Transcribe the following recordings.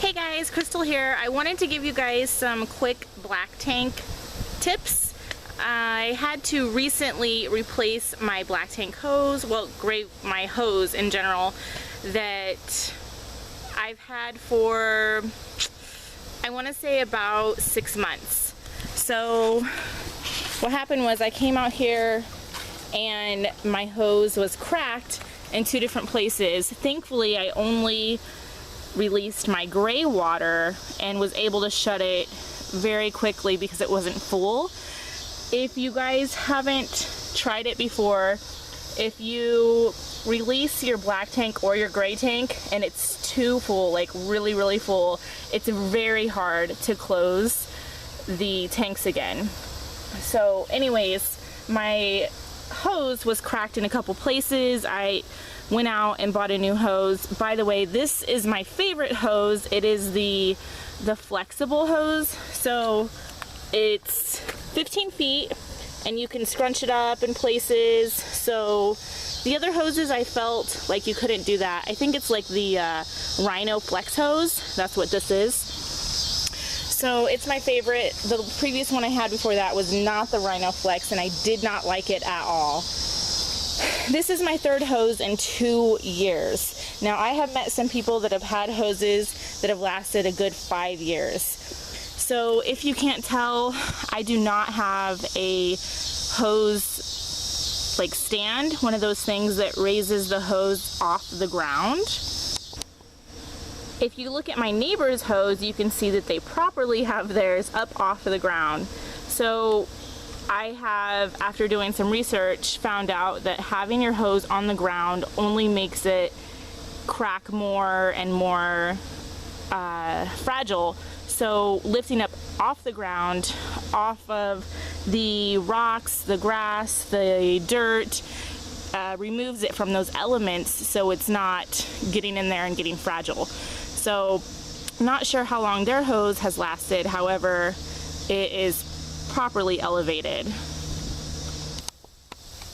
Hey guys, Crystal here. I wanted to give you guys some quick black tank tips. I had to recently replace my black tank hose, well, my hose in general, that I've had for, I want to say about 6 months. So what happened was I came out here and my hose was cracked in 2 different places. Thankfully, I only released my gray water and was able to shut it very quickly because it wasn't full. If you guys haven't tried it before, if you release your black tank or your gray tank and it's too full, like really full, it's very hard to close the tanks again. So anyways, my hose was cracked in a couple places. I went out and bought a new hose. By the way, this is my favorite hose. It is the flexible hose. So it's 15 feet and you can scrunch it up in places. So the other hoses, I felt like you couldn't do that. I think it's like the Rhino Flex hose. That's what this is. So it's my favorite. The previous one I had before that was not the Rhino Flex and I did not like it at all. This is my 3rd hose in 2 years. Now I have met some people that have had hoses that have lasted a good 5 years. So if you can't tell, I do not have a hose like stand, one of those things that raises the hose off the ground. If you look at my neighbor's hose, you can see that they properly have theirs up off of the ground. So I have, after doing some research, found out that having your hose on the ground only makes it crack more and more fragile. So lifting up off the ground, off of the rocks, the grass, the dirt, removes it from those elements so it's not getting in there and getting fragile. So not sure how long their hose has lasted, however, it is properly elevated.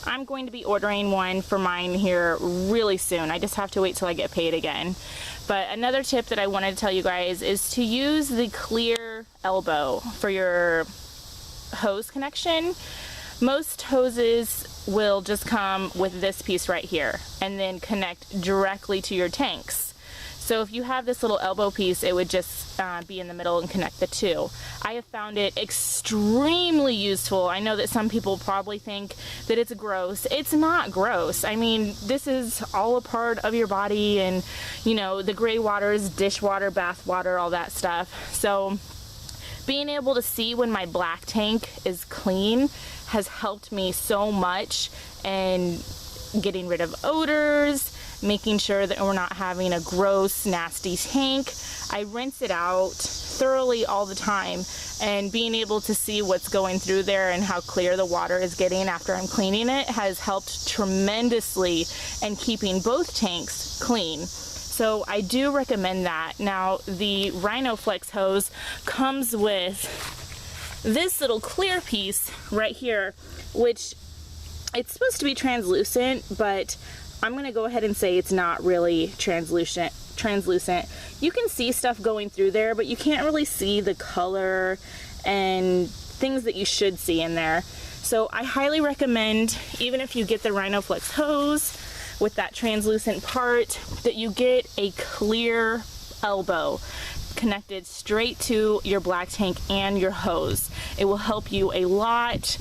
I'm going to be ordering one for mine here really soon. I just have to wait till I get paid again. But another tip that I wanted to tell you guys is to use the clear elbow for your hose connection. Most hoses will just come with this piece right here and then connect directly to your tanks. So if you have this little elbow piece, it would just be in the middle and connect the two. I have found it extremely useful. I know that some people probably think that it's gross. It's not gross. I mean, this is all a part of your body, and you know, the gray water is dishwater, bath water, all that stuff. So being able to see when my black tank is clean has helped me so much in getting rid of odors, making sure that we're not having a gross, nasty tank. I rinse it out thoroughly all the time, and being able to see what's going through there and how clear the water is getting after I'm cleaning it has helped tremendously in keeping both tanks clean. So I do recommend that. Now the Rhino Flex hose comes with this little clear piece right here, which it's supposed to be translucent, but I'm gonna go ahead and say it's not really translucent. You can see stuff going through there, but you can't really see the color and things that you should see in there. So I highly recommend, even if you get the Rhino Flex hose with that translucent part, that you get a clear elbow connected straight to your black tank and your hose. It will help you a lot,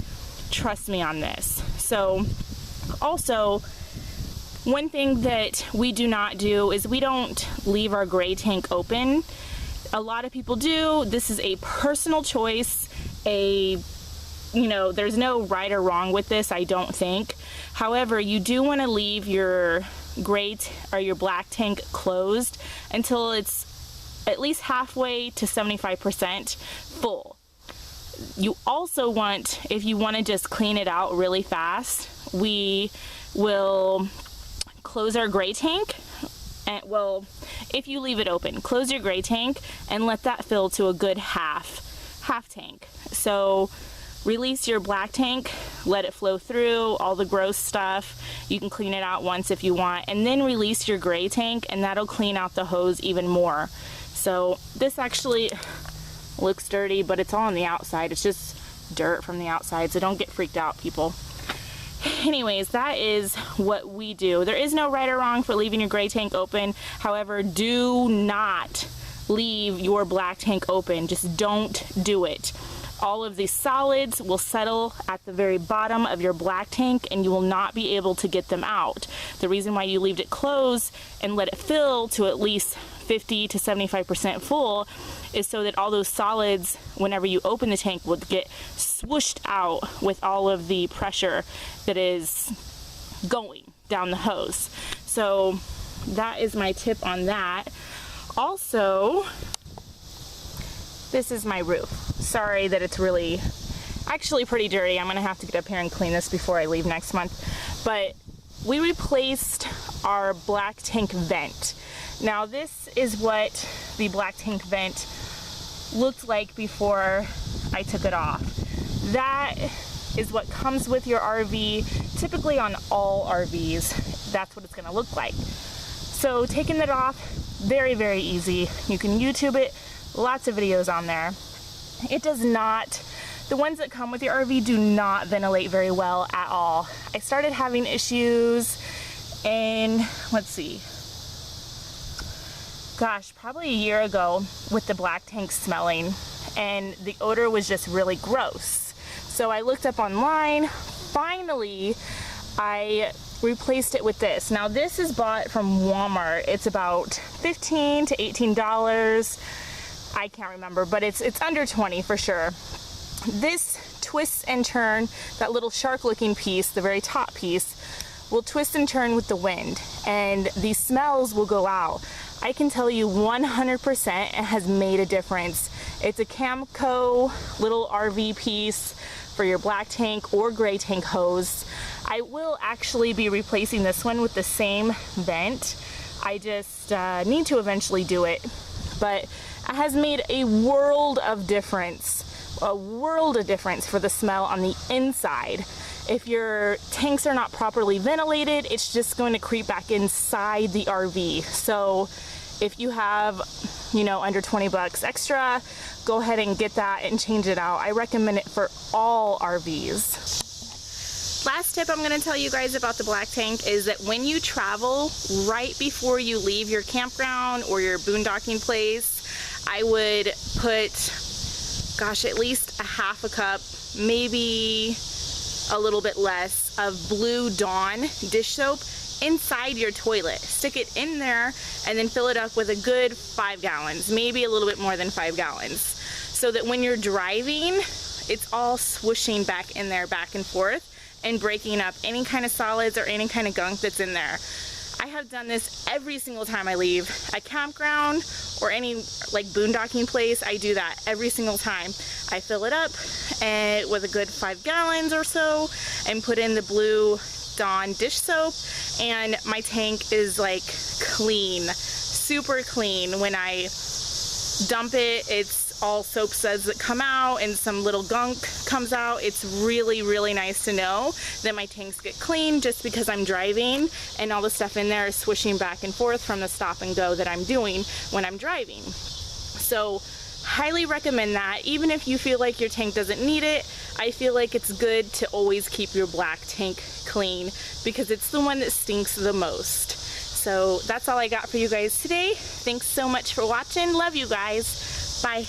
trust me on this. So also, one thing that we do not do is we don't leave our gray tank open. A lot of people do. This is a personal choice. You know, there's no right or wrong with this, I don't think. However, you do want to leave your gray or your black tank closed until it's at least halfway to 75% full. You also want, if you want to just clean it out really fast, we will close our gray tank, and well, if you leave it open, close your gray tank and let that fill to a good half tank. So release your black tank, let it flow through all the gross stuff. You can clean it out once if you want, and then release your gray tank, and that'll clean out the hose even more. So this actually looks dirty, but it's all on the outside. It's just dirt from the outside, so don't get freaked out, people. Anyways, that is what we do. There is no right or wrong for leaving your gray tank open. However, do not leave your black tank open. Just don't do it. All of these solids will settle at the very bottom of your black tank and you will not be able to get them out. The reason why you leave it closed and let it fill to at least 50 to 75% full is so that all those solids, whenever you open the tank, will get swooshed out with all of the pressure that is going down the hose. So that is my tip on that. Also, this is my roof. Sorry that it's really actually pretty dirty. I'm gonna have to get up here and clean this before I leave next month. But we replaced our black tank vent. Now this is what the black tank vent looked like before I took it off. That is what comes with your RV. Typically on all RVs, that's what it's gonna look like. So taking it off, very, very easy. You can YouTube it, lots of videos on there. It does not, the ones that come with your RV do not ventilate very well at all. I started having issues in, let's see, gosh, probably a year ago with the black tank smelling, and the odor was just really gross. So I looked up online. Finally, I replaced it with this. Now this is bought from Walmart. It's about $15 to $18. I can't remember, but it's under 20 for sure. This twists and turn, that little shark looking piece, the very top piece, will twist and turn with the wind and the smells will go out. I can tell you 100% it has made a difference. It's a Camco little RV piece for your black tank or gray tank hose. I will actually be replacing this one with the same vent. I just need to eventually do it, but it has made a world of difference for the smell on the inside. If your tanks are not properly ventilated, it's just going to creep back inside the RV. So if you have, you know, under 20 bucks extra, go ahead and get that and change it out. I recommend it for all RVs. Last tip I'm going to tell you guys about the black tank is that when you travel, right before you leave your campground or your boondocking place, I would put, gosh, at least a half a cup, maybe a little bit less, of Blue Dawn dish soap inside your toilet. Stick it in there and then fill it up with a good 5 gallons, maybe a little bit more than 5 gallons, so that when you're driving, it's all swooshing back in there, back and forth, and breaking up any kind of solids or any kind of gunk that's in there. I have done this every single time I leave a campground or any like boondocking place. I do that every single time. I fill it up and with a good 5 gallons or so and put in the Blue Dawn dish soap, and my tank is like clean, super clean. When I dump it, it's all soap suds that come out and some little gunk comes out. It's really, really nice to know that my tanks get clean just because I'm driving and all the stuff in there is swishing back and forth from the stop and go that I'm doing when I'm driving. So highly recommend that. Even if you feel like your tank doesn't need it, I feel like it's good to always keep your black tank clean because it's the one that stinks the most. So that's all I got for you guys today. Thanks so much for watching. Love you guys. Bye.